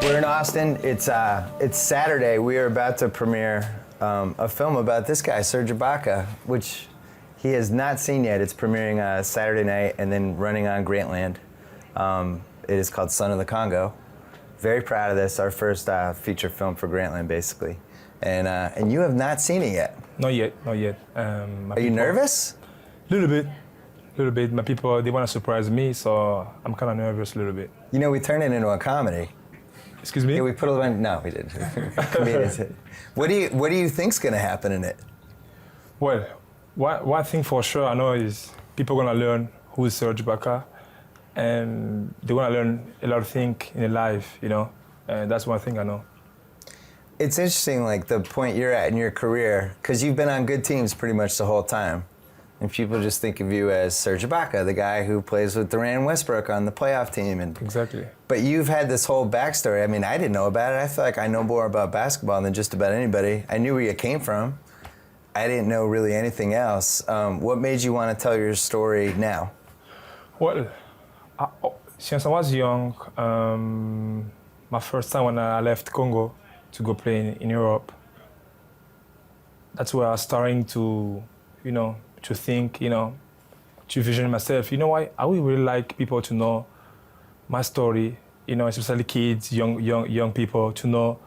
We're in Austin. It's Saturday. We are about to premiere a film about this guy, Serge Ibaka, which he has not seen yet. It's premiering Saturday night and then running on Grantland. It is called Son of the Congo. Very proud of this. Our first feature film for Grantland, basically. And you have not seen it yet. Not yet, not yet. Are you nervous? Little bit. My people, they want to surprise me, so I'm kind of nervous a little bit. You know, we turned it into a comedy. Excuse me? Yeah, we put a little. No, we didn't. What do you think's gonna happen in it? Well, one thing for sure I know is people gonna learn who is Serge Ibaka, and they're gonna learn a lot of things in life, you know. And that's one thing I know. It's interesting, like the point you're at in your career, because you've been on good teams pretty much the whole time. And people just think of you as Serge Ibaka, the guy who plays with Durant and Westbrook on the playoff team. And exactly. But you've had this whole backstory. I mean, I didn't know about it. I feel like I know more about basketball than just about anybody. I knew where you came from. I didn't know really anything else. What made you want to tell your story now? Well, since I was young, my first time when I left Congo to go play in Europe, that's where I was starting to, you know, to think, you know, to vision myself. You know why? I would really like people to know my story, you know, especially kids, young people to know,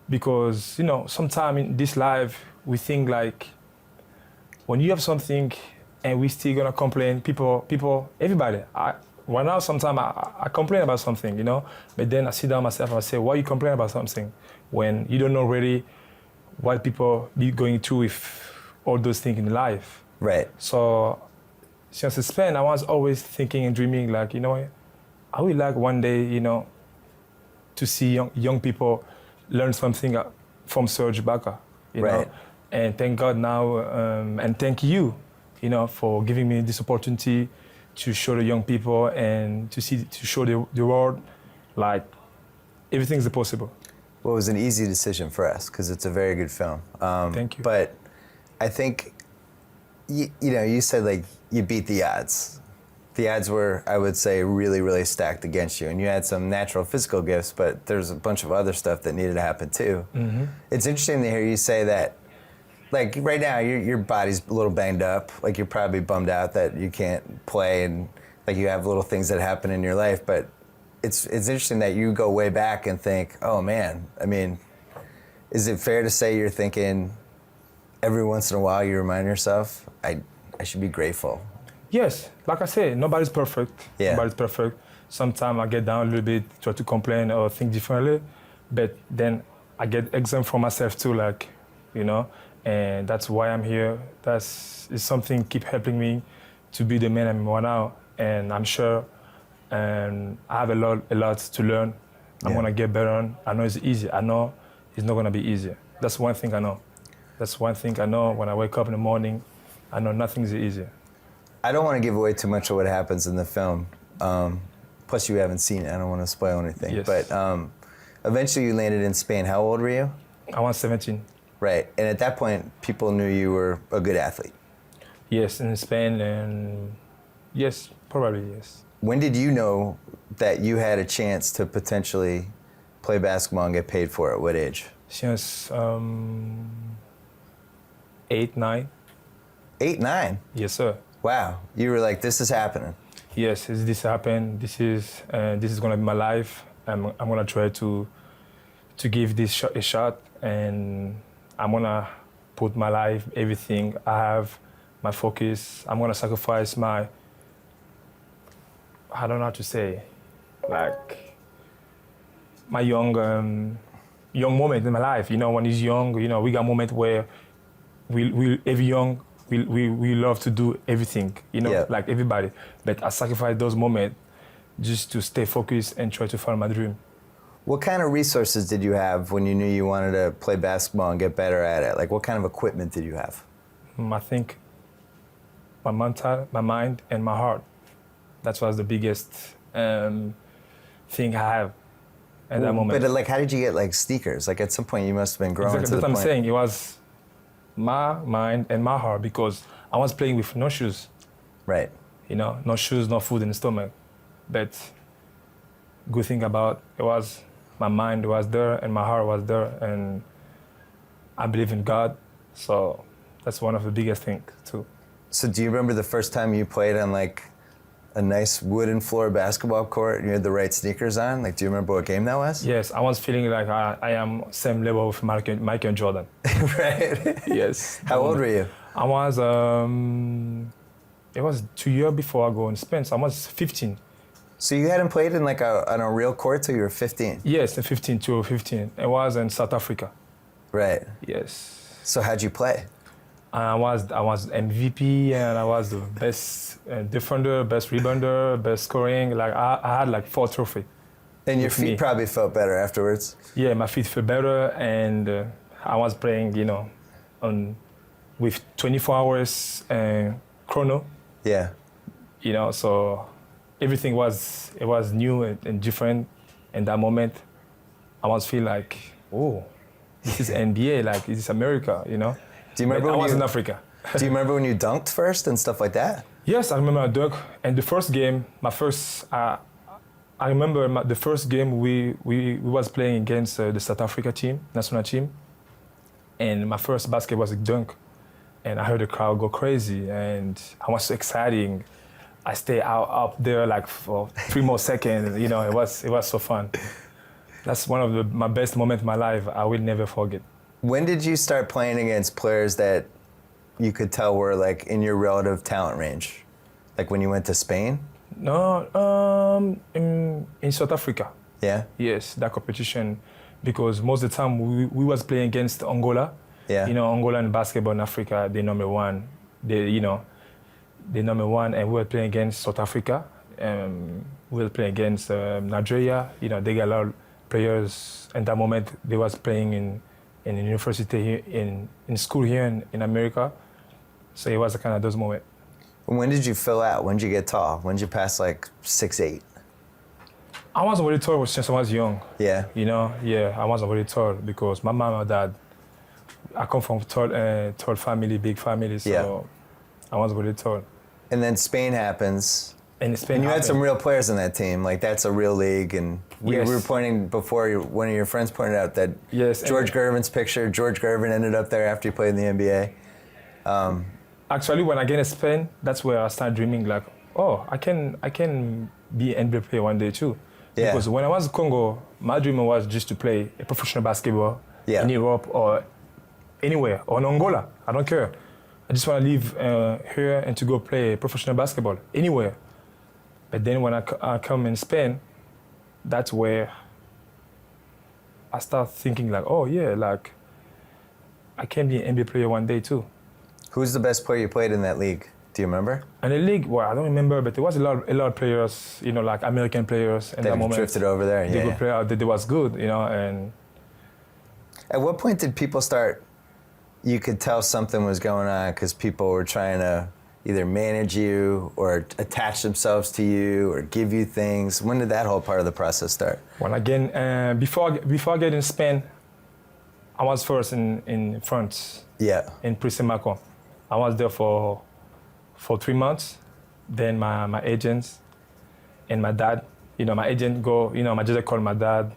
because, you know, sometimes in this life, we think like, when you have something and we still gonna complain, people, everybody. Right now, sometimes I complain about something, you know, but then I sit down myself and I say, why you complain about something when you don't know really what people be going through with all those things in life? Right. So since Spain, I was always thinking and dreaming like, you know, I would like one day, you know, to see young people learn something from Serge Ibaka, you right. know. And thank God now, and thank you, you know, for giving me this opportunity to show the young people and to show the world, like, everything's possible. Well, it was an easy decision for us because it's a very good film. Thank you. But I think, you know, you said like you beat the odds. The odds were, I would say, really, really stacked against you. And you had some natural physical gifts, but there's a bunch of other stuff that needed to happen too. Mm-hmm. It's interesting to hear you say that, like right now, your body's a little banged up. Like you're probably bummed out that you can't play and like you have little things that happen in your life. But it's interesting that you go way back and think, oh man, I mean, is it fair to say you're thinking every once in a while you remind yourself, I should be grateful? Yes, like I said, nobody's perfect. Yeah. Nobody's perfect. Sometimes I get down a little bit, try to complain or think differently, but then I get exam for myself too, like, you know, and that's why I'm here. It's something keep helping me to be the man I'm right now, and I'm sure I have a lot to learn. I'm gonna get better. I know it's easy. I know it's not gonna be easy. That's one thing I know. That's one thing I know when I wake up in the morning. I know nothing's easy. I don't want to give away too much of what happens in the film. Plus, you haven't seen it. I don't want to spoil anything. Yes. But eventually, you landed in Spain. How old were you? I was 17. Right. And at that point, people knew you were a good athlete. Yes, in Spain, and yes, probably yes. When did you know that you had a chance to potentially play basketball and get paid for it? What age? Since 8, 9. 8, 9? Yes, sir. Wow. You were like, this is happening. Yes, this happened. This is gonna be my life. I'm gonna try to give this a shot, and I'm gonna put my life, everything I have, my focus. I'm gonna sacrifice I don't know how to say, like my young moment in my life. You know, when he's young, you know, we got moment where every young. We love to do everything, you know, like everybody. But I sacrifice those moments just to stay focused and try to follow my dream. What kind of resources did you have when you knew you wanted to play basketball and get better at it? Like, what kind of equipment did you have? I think my mental, my mind, and my heart. That was the biggest thing I have at that moment. But like, how did you get like sneakers? Like at some point you must have been growing exactly, to the point. point. That's what I'm saying. It was my mind and my heart, because I was playing with no shoes. Right. You know, no shoes, no food in the stomach. But good thing about it was my mind was there and my heart was there, and I believe in God. So that's one of the biggest things too. So do you remember the first time you played on like a nice wooden floor basketball court and you had the right sneakers on? Like, do you remember what game that was? Yes, I was feeling like I am same level with Michael Jordan. Right. Yes. How old were you? I was, it was 2 years before I go in Spain, so I was 15. So you hadn't played in like on a real court till you were 15? Yes, 15 to 15. I was in South Africa. Right. Yes. So how'd you play? I was MVP, and I was the best defender, best rebounder, best scoring. Like I had like 4 trophies. And your feet probably felt better afterwards. Yeah, my feet feel better, and I was playing, with 24 hours chrono. Yeah. So everything was new and different. In that moment, I was feel like, oh, this is NBA, like this is America, Do you remember I was in Africa. Do you remember when you dunked first and stuff like that? Yes, I remember I dunked. And the first game, I remember the first game we was playing against the South Africa team, national team. And my first basket was a dunk. And I heard the crowd go crazy, and I was so exciting. I stayed up there like for 3 more seconds. It was so fun. That's one of my best moments in my life. I will never forget. When did you start playing against players that you could tell were like in your relative talent range? Like when you went to Spain? No, in South Africa. Yeah? Yes, that competition, because most of the time we was playing against Angola. Yeah. Angola in basketball in Africa, they're number one. They're number one, and we were playing against South Africa. We were playing against Nigeria. They got a lot of players. In that moment, they was playing in university here, in school here in America. So it was kind of those moments. When did you fill out? When did you get tall? When did you pass like 6'8"? I wasn't really tall since I was young. Yeah. Yeah, I wasn't really tall because my mom and dad, I come from tall family, big family, so yeah. I wasn't really tall. And then Spain happens. And you had some real players in that team. Like, that's a real league. And we were pointing before, one of your friends pointed out that George Gervin's picture, George Gervin ended up there after he played in the NBA. Actually, when I get to Spain, that's where I started dreaming like, oh, I can be an NBA player one day too. Yeah. Because when I was in Congo, my dream was just to play a professional basketball in Europe or anywhere, or in Angola. I don't care. I just want to live here and to go play professional basketball anywhere. But then when I come in Spain, that's where I start thinking like, oh yeah, like I can be an NBA player one day too. Who's the best player you played in that league? Do you remember? In the league, well, I don't remember, but there was a lot of players, like American players in that moment. Drifted over there, yeah. They player, they was good, and. At what point did people start? You could tell something was going on because people were trying to either manage you or attach themselves to you or give you things. When did that whole part of the process start? Well, again, before I get in Spain, I was first in France. Yeah. In Macon. I was there for 3 months. Then my agents and my dad, my agent go, my agent called my dad,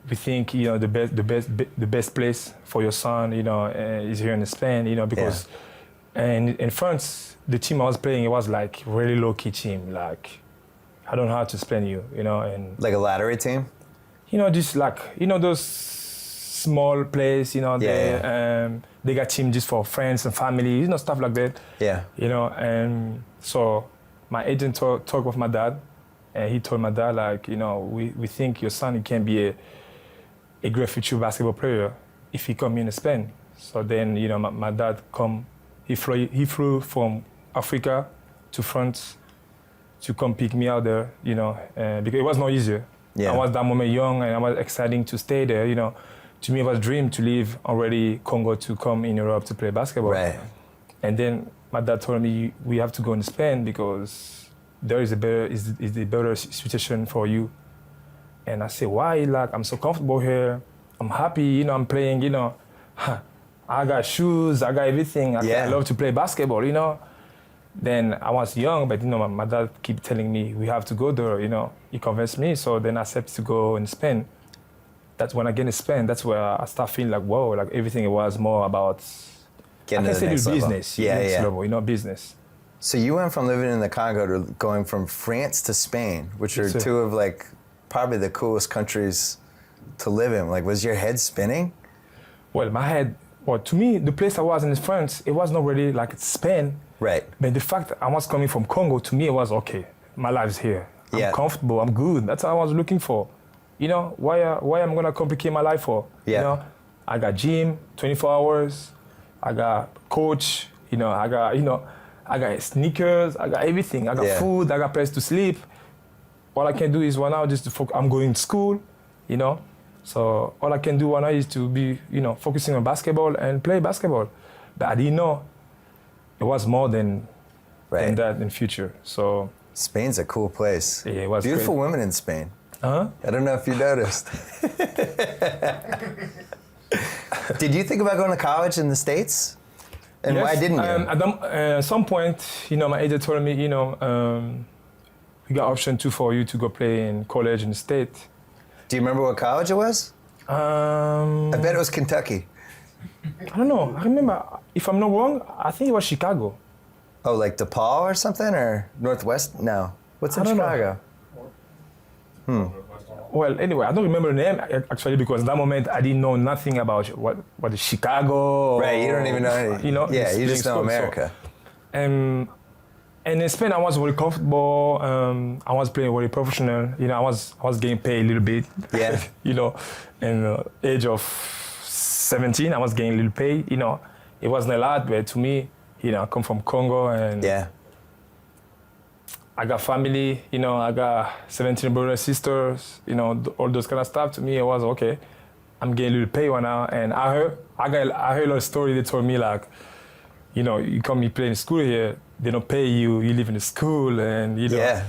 we think, the best place for your son, is here in Spain, because in France, the team I was playing, it was like really low-key team. Like, I don't know how to explain you, and. Like a lottery team? Just like, those small place, they got team just for friends and family, stuff like that. Yeah. And so my agent talked with my dad, and he told my dad, like, we think your son can be a great future basketball player if he come in Spain. So then, my dad he flew from Africa to France to come pick me out there, because it was not easier. Yeah. I was that moment young, and I was excited to stay there, To me, it was a dream to leave already Congo to come in Europe to play basketball. Right. And then my dad told me, we have to go in Spain because there is a better situation for you. And I said, why? Like, I'm so comfortable here. I'm happy, I'm playing, I got shoes, I got everything. I love to play basketball, Then I was young, but my dad keep telling me we have to go there. He convinced me, so then I accepted to go in Spain. That's when I get in Spain. That's where I start feeling like whoa, like everything was more about. Getting I can to say the next level. business, Yeah, next yeah. level, business. So you went from living in the Congo to going from France to Spain, which are Yes, sir. two of like probably the coolest countries to live in. Like, was your head spinning? Well, to me, the place I was in France, it was not really like Spain. Right. But the fact that I was coming from Congo, to me, it was okay. My life's here. I'm Yeah. comfortable. I'm good. That's what I was looking for. Why I'm gonna complicate my life for? Yeah. I got gym, 24 hours. I got coach. I got sneakers. I got everything. I got Yeah. food. I got place to sleep. All I can do is right now just to focus. I'm going to school. So all I can do right now is to be, focusing on basketball and play basketball. But I didn't know it was more than that in future. So Spain's a cool place. yeah, it was Beautiful great. women in Spain. Huh? I don't know if you noticed. Did you think about going to college in the States? And Yes, why didn't you? At some point, my agent told me, we got option 2 for you to go play in college in the state. Do you remember what college it was? I bet it was Kentucky. I don't know. I remember, if I'm not wrong, I think it was Chicago. Oh, like DePaul or something? Or Northwest? No. What's in I don't know. Chicago? Well, anyway, I don't remember the name actually because at that moment I didn't know nothing about what is Chicago. Right, you don't even know any. Yeah, it's you just being know spoke, so- America. And in Spain, I was very comfortable. I was playing very professional. I was getting paid a little bit. Yeah. And age of 17, I was getting a little pay. It wasn't a lot, but to me, I come from Congo and Yeah. I got family. I got 17 brothers, sisters. All those kind of stuff. To me, it was okay. I'm getting a little pay right now, and I heard a lot of stories. They told me like, you come you play in school here, they don't pay you. You live in the school, and Yeah.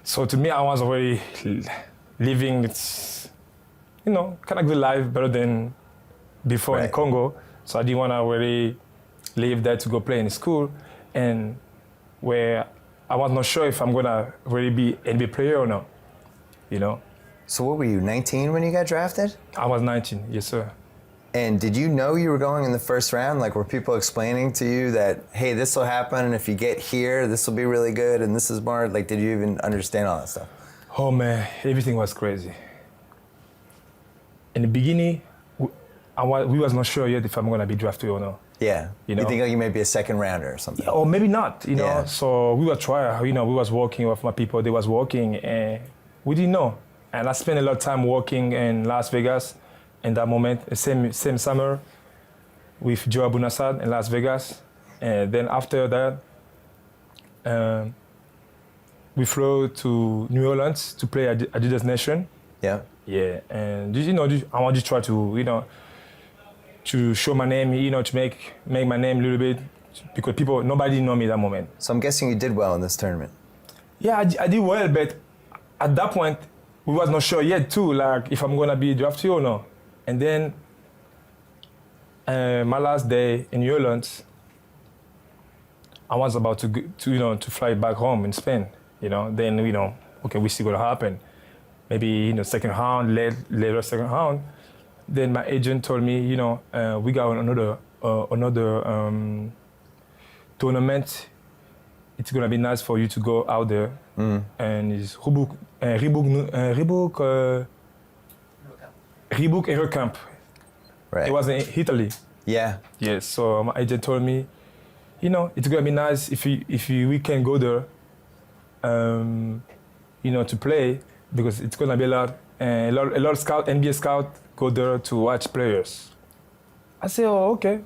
So to me, I was already living, kind of good life, better than before in Right. Congo. So I didn't want to really leave there to go play in school, and where I was not sure if I'm gonna really be NBA player or not. So what were you, 19 when you got drafted? I was 19, yes sir. And did you know you were going in the first round? Like, were people explaining to you that, hey, this will happen, and if you get here, this will be really good, and this is more, like, did you even understand all that stuff? Oh man, everything was crazy. In the beginning, we was not sure yet if I'm gonna be drafted or not. Yeah. You know? think like you may be a second rounder or something? Or maybe not, Yeah. So we were trying, we was working with my people, they was working, and we didn't know. And I spent a lot of time working in Las Vegas in that moment, same summer with Joe Abunassad in Las Vegas. And then after that, we flew to New Orleans to play Adidas Nation. Yeah. Yeah, and I want to try to, to show my name, to make my name a little bit, because nobody know me that moment. So I'm guessing you did well in this tournament. Yeah, I did well, but at that point, we was not sure yet too, like if I'm gonna be drafted or not. And then my last day in New Orleans, I was about to fly back home in Spain. Then okay, we see what'll happen. Maybe second round, later second round. Then my agent told me, we got another tournament. It's gonna be nice for you to go out there. And it's Reebok and recount. Right. It was in Italy. Yeah. Yes. So my agent told me, it's gonna be nice if we can go there, to play, because it's gonna be a lot of NBA scout go there to watch players. I said, oh, okay.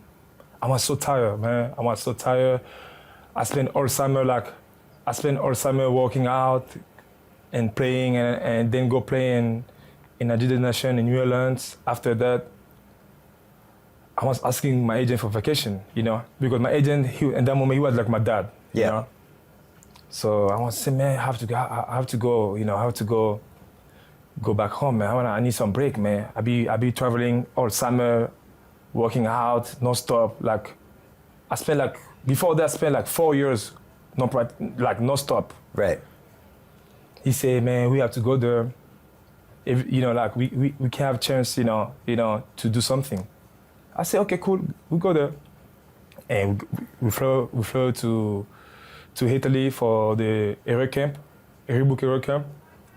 I was so tired, man. I was so tired. I spent all summer working out and playing, and then go play in Adidas Nation in New Orleans. After that, I was asking my agent for vacation, because my agent, in that moment, he was like my dad, Yeah. So I was saying, man, I have to go back home, man. I need some break, man. I be traveling all summer, working out, non-stop. Before that, I spent 4 years like no stop. Right. He said, man, we have to go there. If, like we can have a chance, to do something. I said, okay, cool, we go there. And we flew to Italy for the aero camp, Eribook aero camp.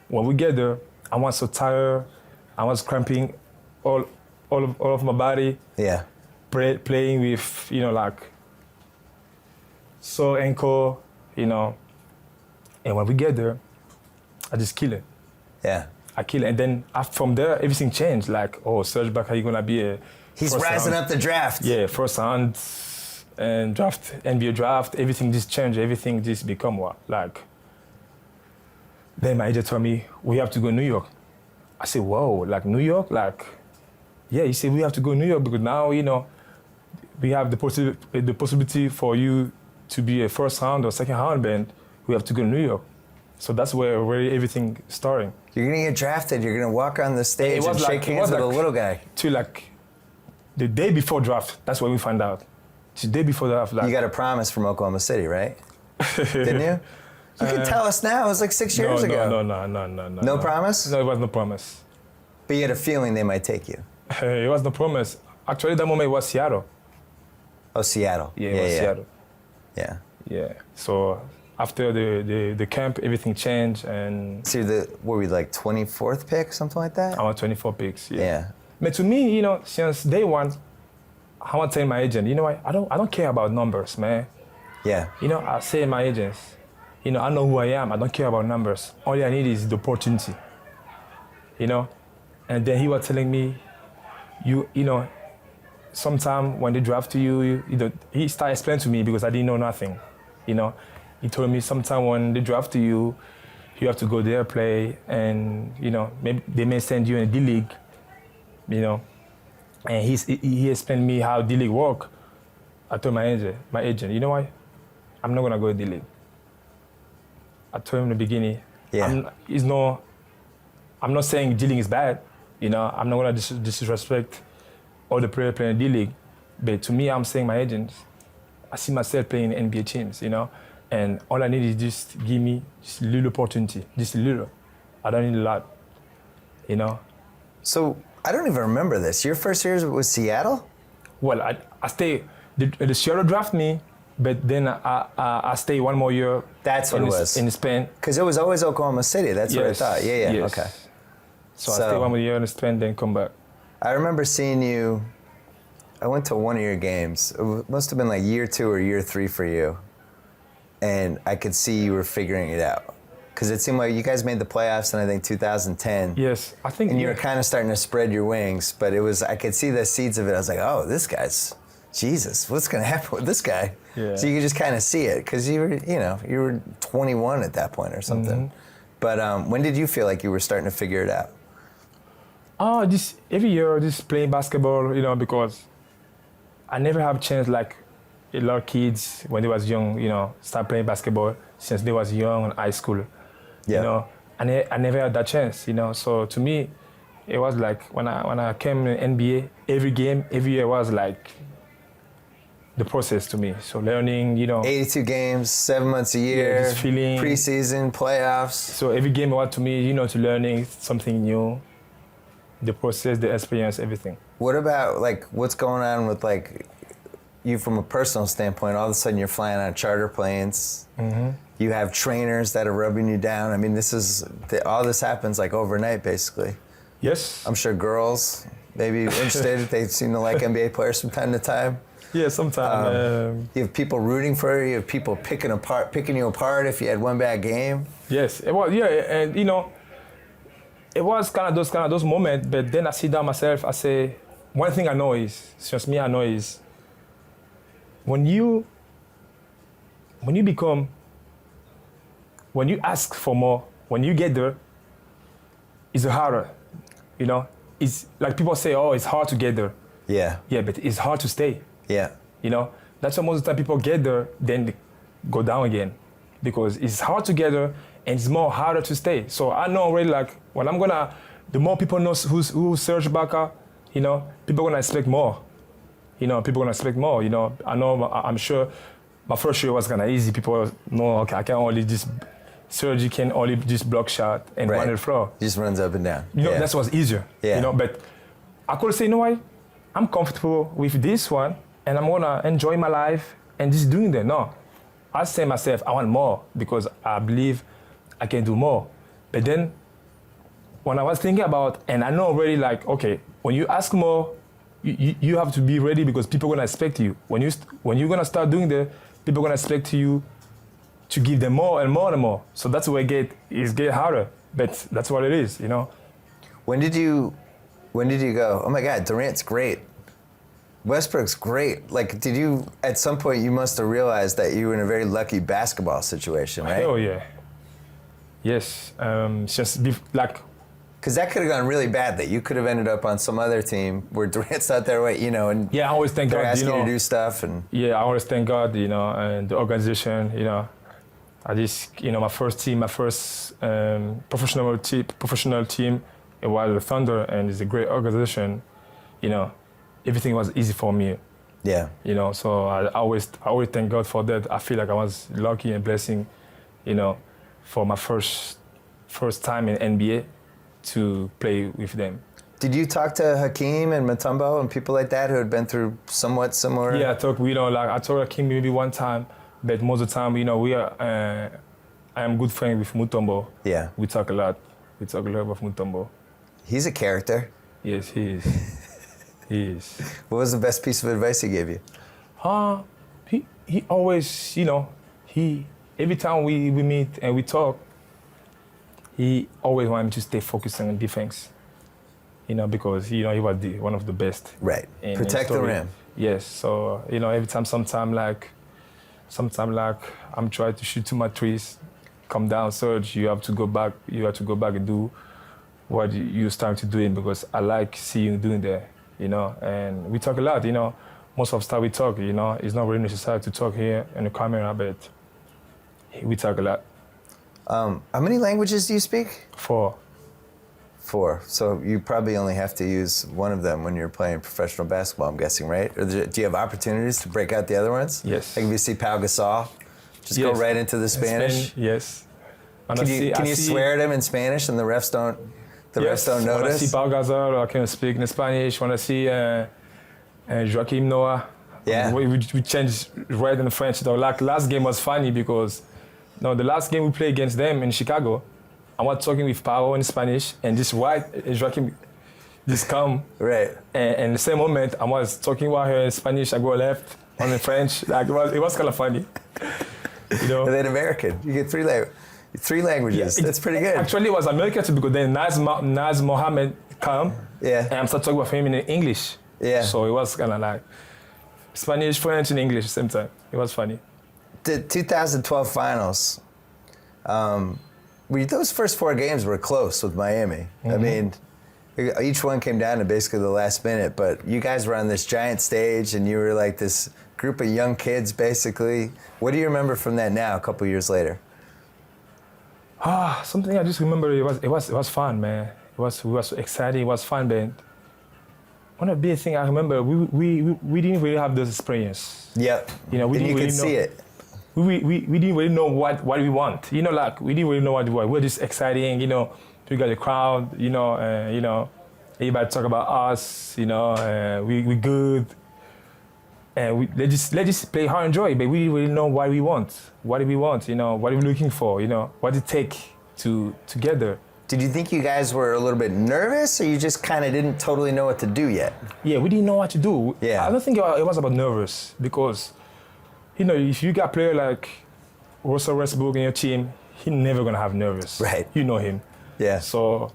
When we get there, I was so tired. I was cramping all of my body. Yeah. Playing with, like sore ankle, And when we get there, I just kill it. Yeah. I kill it. And then from there, everything changed. Like, oh, Serge Ibaka, you're going to be a... He's rising up the draft. Yeah, first round and draft, NBA draft, everything just changed. Everything just become what? Like, then my agent told me, we have to go to New York. I said, whoa, like New York? Like, yeah, he said, we have to go to New York because now, we have the possibility for you to be a first round or second round band. We have to go to New York. So that's where everything starting. You're gonna get drafted. You're gonna walk on the stage and shake hands with a little guy. To like the day before draft. That's when we find out. The day before draft. Like, you got a promise from Oklahoma City, right? Didn't you? You can tell us now. It was like 6 years ago. No. No promise? No, it was no promise. But you had a feeling they might take you. It was no promise. Actually, that moment it was Seattle. Oh, Seattle. Yeah, it was Seattle. Yeah. Yeah. So after the camp, everything changed and... So were we like 24th pick, something like that? I was 24 picks, Yeah. But to me, since day one, I want to tell my agent, what? I don't care about numbers, man. Yeah. I say to my agents, I know who I am. I don't care about numbers. All I need is the opportunity. And then he was telling me, sometime when they draft you, he started explaining to me because I didn't know nothing. He told me sometime when they draft you have to go there, play, and maybe they may send you in a D-League, And he explained me how D-League work. I told my agent, you know what? I'm not gonna go to D-League. I told him in the beginning, yeah. I'm not saying D-League is bad, I'm not gonna disrespect all the players playing D-League, but to me, I'm saying my agents, I see myself playing in NBA teams, and all I need is just give me just a little opportunity, just a little. I don't need a lot, So I don't even remember this. Your first year was Seattle? Well, I stay. The Seattle draft me, but then I stay one more year. That's what it was. In Spain. Because it was always Oklahoma City. That's what I thought. Yeah, yes. Okay. So I stay one more year in Spain, then come back. I remember seeing you. I went to one of your games. It must have been like year 2 or year 3 for you. And I could see you were figuring it out. Because it seemed like you guys made the playoffs in, I think, 2010. Yes, I think. And you were kind of starting to spread your wings, but I could see the seeds of it. I was like, oh, this guy's, Jesus, what's going to happen with this guy? Yeah. So you could just kind of see it, because you were 21 at that point or something. Mm-hmm. But when did you feel like you were starting to figure it out? Oh, just every year, just playing basketball, because I never have a chance like a lot of kids when they was young, start playing basketball since they was young in high school. Yeah. I never had that chance, So to me, it was like when I came in NBA, every game, every year was like the process to me. So learning, 82 games, 7 months a year, yeah, just feeling, preseason, playoffs. So every game was to me, to learning something new, the process, the experience, everything. What about what's going on with you from a personal standpoint? All of a sudden you're flying on charter planes. Mm-hmm. You have trainers that are rubbing you down. I mean, all this happens overnight, basically. Yes. I'm sure girls maybe interested. They seem to like NBA players from time to time. Yeah, sometimes. You have people rooting for you. You have people picking you apart if you had one bad game. Yes, it was. Yeah, and it was kind of those moments. But then I sit down myself. I say, one thing I know is, just me, I know is, when you ask for more, when you get there, it's harder, It's like people say, oh, it's hard to get there. Yeah. Yeah, but it's hard to stay. Yeah. That's why most of the time people get there, then they go down again. Because it's hard to get there, and it's more harder to stay. So I know already, when the more people know who's Serge Ibaka, people are gonna expect more. People are gonna expect more, I know, I'm sure my first year was kind of easy. People know, okay, I can only just, Serge can only just block shot and run the floor. He just runs up and down. You know, that was easier. Yeah. You know, but I could say, you know what, I'm comfortable with this one and I'm gonna enjoy my life and just doing that. No, I say myself, I want more because I believe I can do more. But then when I was thinking about, and I know already like, okay, when you ask more, you have to be ready because people are gonna expect you. When you're gonna start doing that, people are gonna expect you to give them more and more and more. So that's where it get harder. But that's what it is, you know. When did you go, oh my God, Durant's great. Westbrook's great. Like, did you, at some point, you must have realized that you were in a very lucky basketball situation, right? Oh, yeah. Yes. Just like, because that could have gone really badly. You could have ended up on some other team where Durant's not there, you know, and yeah, I always thank they're God, asking you know, you to do stuff. And yeah, I always thank God, you know, and the organization, you know. I just, you know, my first professional team, it was the Thunder, and it's a great organization. You know, everything was easy for me. Yeah. You know, so I always thank God for that. I feel like I was lucky and blessing, you know, for my first time in NBA to play with them. Did you talk to Hakeem and Mutombo and people like that who had been through somewhat similar? Yeah, I talked to Hakeem maybe one time, but most of the time, you know, I am good friend with Mutombo. Yeah. We talk a lot. We talk a lot about Mutombo. He's a character. Yes, he is. He is. What was the best piece of advice he gave you? He always, you know, every time we meet and we talk, he always wanted me to stay focused on defense. You know, because, you know, he was one of the best. Right. Protect the rim. Yes. So, you know, every time, sometime like I'm trying to shoot too much threes, come down, Serge, you have to go back and do what you starting to do it because I like seeing you doing that, you know. And we talk a lot, you know. Most of the time we talk, you know. It's not really necessary to talk here in the camera, but we talk a lot. How many languages do you speak? 4. 4. So you probably only have to use one of them when you're playing professional basketball, I'm guessing, right? Or do you have opportunities to break out the other ones? Yes. Like if you see Pau Gasol, just go right into the Spanish? Yes. Can you swear at him in Spanish and the refs don't notice? When I see Pau Gasol, I can speak in Spanish. When I see Joachim Noah, yeah. we change right in French. The last game was funny because the last game we played against them in Chicago, I was talking with Pau in Spanish, and this white Joachim just come. Right. And the same moment, I was talking with her in Spanish, I go left on in French. Like it was kind of funny. You know. And then American, you get 3 languages. That's pretty good. Actually, it was American too because then Naz Mohammed come. Yeah. And I started talking with him in English. Yeah. So it was kind of like Spanish, French, and English at the same time. It was funny. The 2012 finals. Those first 4 games were close with Miami. Mm-hmm. I mean, each one came down to basically the last minute, but you guys were on this giant stage and you were like this group of young kids basically. What do you remember from that now, a couple years later? Something I just remember, it was fun, man. It was exciting, it was fun, man. One of the big things I remember, we didn't really have this experience. Yep. You know, we didn't really see it. We didn't really know what we want. You know, like we didn't really know what we want. We're just exciting, you know. We got the crowd, you know, everybody talk about us, you know, we good. And let's just play hard and enjoy, but we didn't really know what we want. What do we want, you know, what are we looking for, you know, what it take together. Did you think you guys were a little bit nervous, or you just kind of didn't totally know what to do yet? Yeah, we didn't know what to do. Yeah. I don't think it was about nervous because, you know, if you got a player like Russell Westbrook in your team, he's never gonna have nervous. Right. You know him. Yeah. So,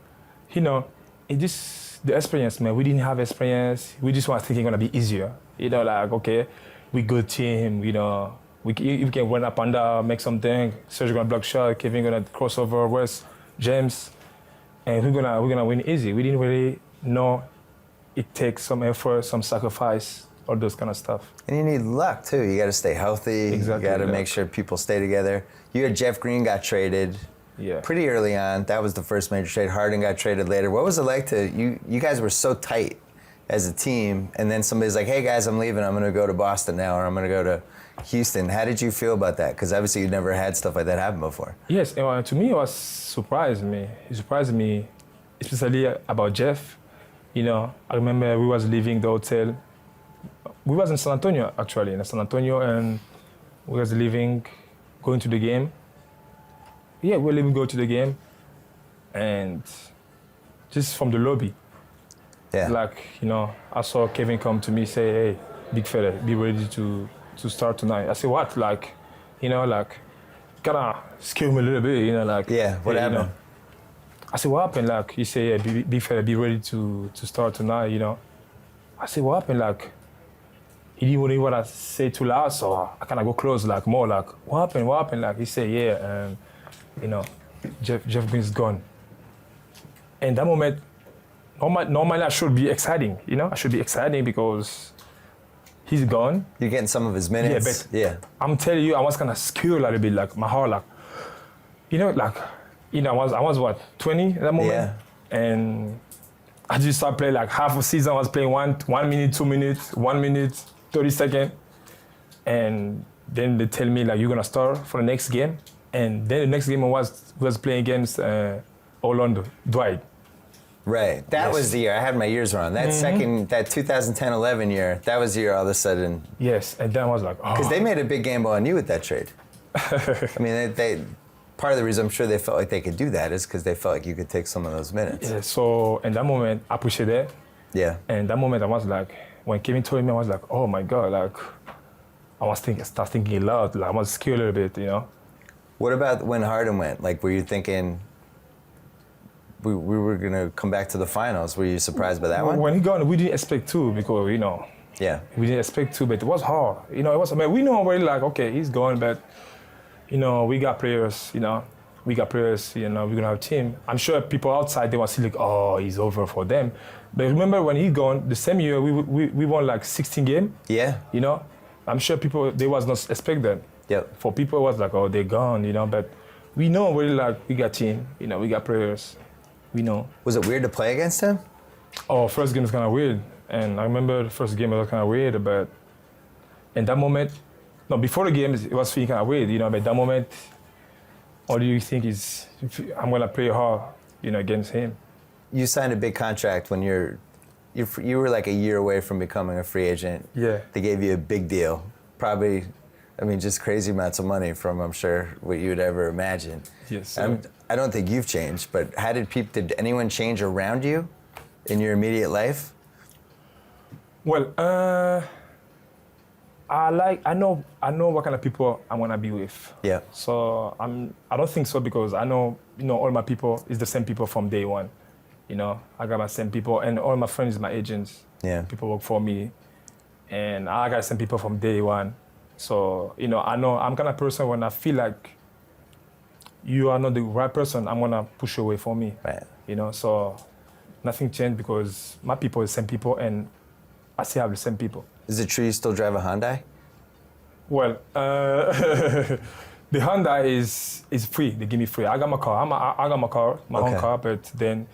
you know, the experience, man. We didn't have experience. We just was thinking it's gonna be easier. You know, like okay, we good team. You know, we can run up and down, make something. Serge gonna block shot. Kevin gonna cross over West, James, and we're gonna win easy. We didn't really know it takes some effort, some sacrifice, all those kind of stuff. And you need luck too. You got to stay healthy. Exactly. You got to make sure people stay together. You had Jeff Green got traded. Yeah. Pretty early on. That was the first major trade. Harden got traded later. What was it like to you guys were so tight as a team, and then somebody's like, "Hey guys, I'm leaving. I'm going to go to Boston now, or I'm going to go to Houston. How did you feel about that? Because obviously you'd never had stuff like that happen before. Yes, to me, it surprised me. It surprised me, especially about Jeff. You know, I remember we was leaving the hotel. We was in San Antonio, actually, in San Antonio, and we was leaving, going to the game. Yeah, we were leaving, go to the game, and just from the lobby, Yeah. like, you know, I saw Kevin come to me, say, hey, big fella, be ready to start tonight. I said, what? Like, you know, like, kind of scared me a little bit, you know, like. Yeah, what hey, happened? You know. I said, what happened? Like, he said, yeah, big fella, be ready to start tonight, you know. I said, what happened? Like, he didn't even want to say too loud, so I kind of go close, like, more like, what happened? What happened? Like, he said, yeah, you know, Jeff Green's gone. And that moment, normally I should be exciting, you know? I should be exciting because he's gone. You're getting some of his minutes. Yeah, but I'm telling you, I was kind of scared a little bit, like my heart, like, you know, like, you know, I was what, 20 at that moment? Yeah. And I just started playing like half a season. I was playing 1 minute, 2 minutes, 1 minute, 30 seconds. And then they tell me like, you're gonna start for the next game. And then the next game I was playing against Orlando, Dwight. Right. That Yes. was the year. I had my years wrong. That that 2010-11 year, that was the year all of a sudden. Yes, and then I was like, oh. Because they made a big gamble on you with that trade. I mean, they part of the reason I'm sure they felt like they could do that is because they felt like you could take some of those minutes. Yeah, so in that moment, I appreciate that. Yeah. And that moment, I was like, when Kevin told me, I was like, oh my God, like, I start thinking a lot. Like, I was scared a little bit, you know? What about when Harden went? Like, were you thinking we were going to come back to the finals? Were you surprised by that one? When he gone, we didn't expect to because, you know, Yeah. we didn't expect to, but it was hard. You know, it was, I mean, we know already like, okay, he's gone, but, you know, we got players, you know, we're going to have a team. I'm sure people outside, they were still like, oh, he's over for them. But remember when he gone, the same year, we won like 16 games. Yeah. You know, I'm sure people, they was not expect that. Yep. For people, it was like, oh, they're gone, you know, but we know already like, we got team, you know, we got players, we know. Was it weird to play against him? Oh, first game was kind of weird. And I remember the first game was kind of weird, but in that moment, no, before the game, it was feeling kind of weird, you know, but that moment, all you think is, I'm going to play hard, you know, against him. You signed a big contract when you were like a year away from becoming a free agent. Yeah. They gave you a big deal. Probably, I mean, just crazy amounts of money from, I'm sure, what you would ever imagine. Yes. I don't think you've changed, but did anyone change around you in your immediate life? Well, I know what kind of people I want to be with. Yeah. So I don't think so because I know, you know, all my people is the same people from day one. You know, I got my same people and all my friends, my agents. Yeah. People work for me, and I got the same people from day one. So, you know I'm kind of person when I feel like you are not the right person, I'm gonna push you away from me. Right. You know, so nothing changed because my people are the same people and I still have the same people. Is it true you still drive a Hyundai? Well, the Hyundai is free. They give me free. I got my car. I got my car, my own car, but then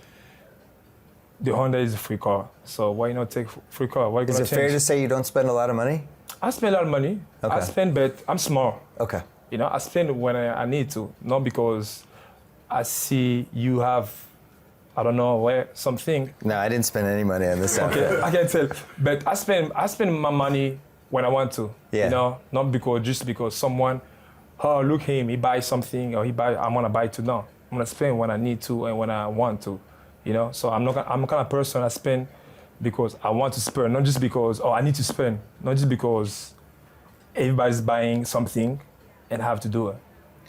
the Honda is a free car. So why not take free car? Why Is it fair to say you don't spend a lot of money? I spend a lot of money. Okay. I spend, but I'm small. Okay. You know, I spend when I need to, not because I see you have, I don't know, where something. No, I didn't spend any money on this outfit. Okay, I can tell. But I spend my money when I want to. Yeah. You know, not just because someone, oh, look him, he buys something, or I want to buy it now. I'm gonna spend when I need to and when I want to. You know, so I'm the kind of person I spend because I want to spend, not just because, oh, I need to spend, not just because everybody's buying something and I have to do it,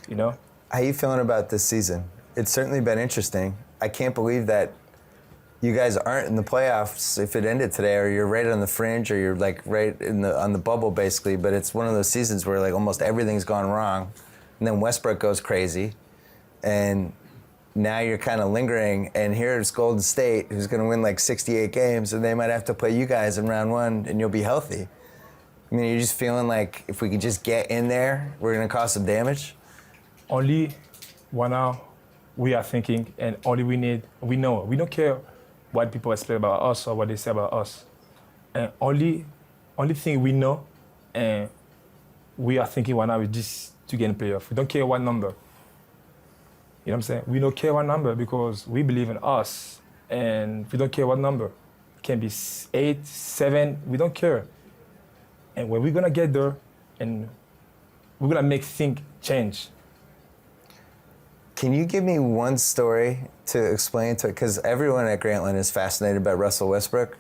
you know? How you feeling about this season? It's certainly been interesting. I can't believe that you guys aren't in the playoffs if it ended today, or you're right on the fringe, or you're like right on the bubble basically, but it's one of those seasons where like almost everything's gone wrong, and then Westbrook goes crazy, and now you're kind of lingering, and here's Golden State, who's going to win like 68 games, and they might have to play you guys in round one, and you'll be healthy. I mean, you're just feeling like if we could just get in there, we're going to cause some damage? Only 1 hour we are thinking, and only we know. We don't care what people expect about us or what they say about us. And only thing we know, and we are thinking right now is just to get in playoff. We don't care what number. You know what I'm saying? We don't care what number because we believe in us, and we don't care what number. It can be 8, 7. We don't care. And when we're gonna get there, and we're gonna make things change. Can you give me one story to explain to it? Because everyone at Grantland is fascinated by Russell Westbrook.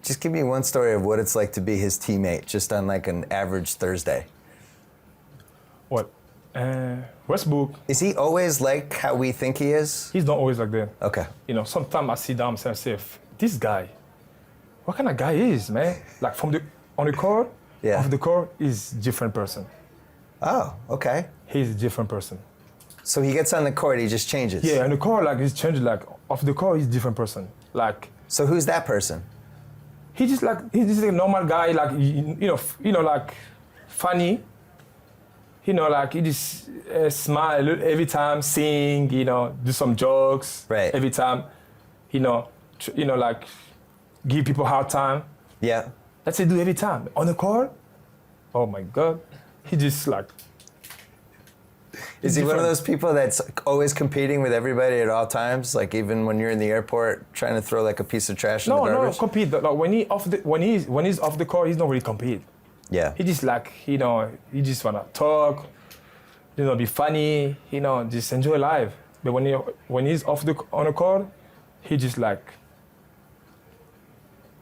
Just give me one story of what it's like to be his teammate, just on like an average Thursday. What? Westbrook. Is he always like how we think he is? He's not always like that. Okay. You know, sometimes I sit down and say, myself, this guy, what kind of guy is, man? Like on the court, Yeah. off the court, he's a different person. Oh, okay. He's a different person. So he gets on the court, he just changes. Yeah, on the court, like he's changed. Like off the court, he's a different person. Like So who's that person? he's just a normal guy. Like you know, like funny. You know, like he just smile every time, sing. You know, do some jokes. Right. Every time, you know, like give people a hard time. Yeah. That's what he do every time. On the court, oh my God, he just like. Is he one of those people that's always competing with everybody at all times? Like even when you're in the airport trying to throw like a piece of trash in the garbage? No, compete. Like when he's off the court, he's not really compete. Yeah. He just like, you know, he just wanna talk, you know, be funny, you know, just enjoy life. But when he's on the court, he just like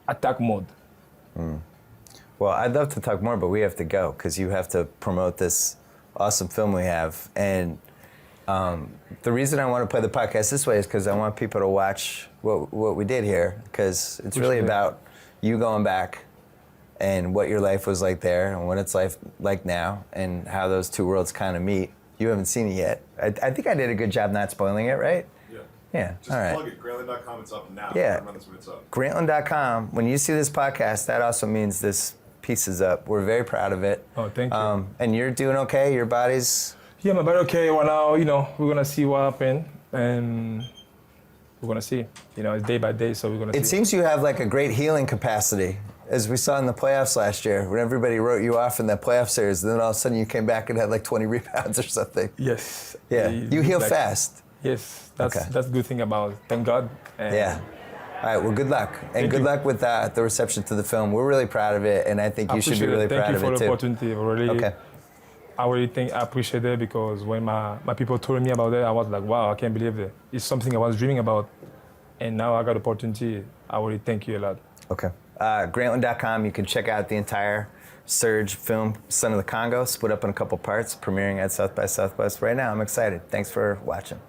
attack mode. Well, I'd love to talk more, but we have to go because you have to promote this awesome film we have. And the reason I want to play the podcast this way is because I want people to watch what we did here, because it's really about you going back and what your life was like there and what it's like now and how those two worlds kind of meet. You haven't seen it yet. I think I did a good job not spoiling it, right? Yeah. Yeah, Just all right. plug it. Grantland.com, it's up now. Yeah. Remember that's when it's up. Grantland.com, when you see this podcast, that also means this piece is up. We're very proud of it. Oh, thank you. And you're doing okay? Your body's... Yeah, my body okay. Well, now, you know, we're gonna see what happens, and we're gonna see. You know, it's day by day, so we're gonna see. It seems you have like a great healing capacity, as we saw in the playoffs last year, when everybody wrote you off in that playoff series, and then all of a sudden you came back and had like 20 rebounds or something. Yes. Yeah, you heal like, fast. Yes, that's Okay. that's the good thing about it. Thank God. And Yeah. All right, well, good luck. And Thank good you. luck with the reception to the film. We're really proud of it, and I think you should be really proud of it, Thank you for the too. opportunity. Really, Okay. I really think I appreciate it, because when my people told me about it, I was like, wow, I can't believe it. It's something I was dreaming about, and now I got the opportunity. I really thank you a lot. Okay. Grantland.com, you can check out the entire Serge film, Son of the Congo, split up in a couple parts, premiering at South by Southwest right now. I'm excited. Thanks for watching.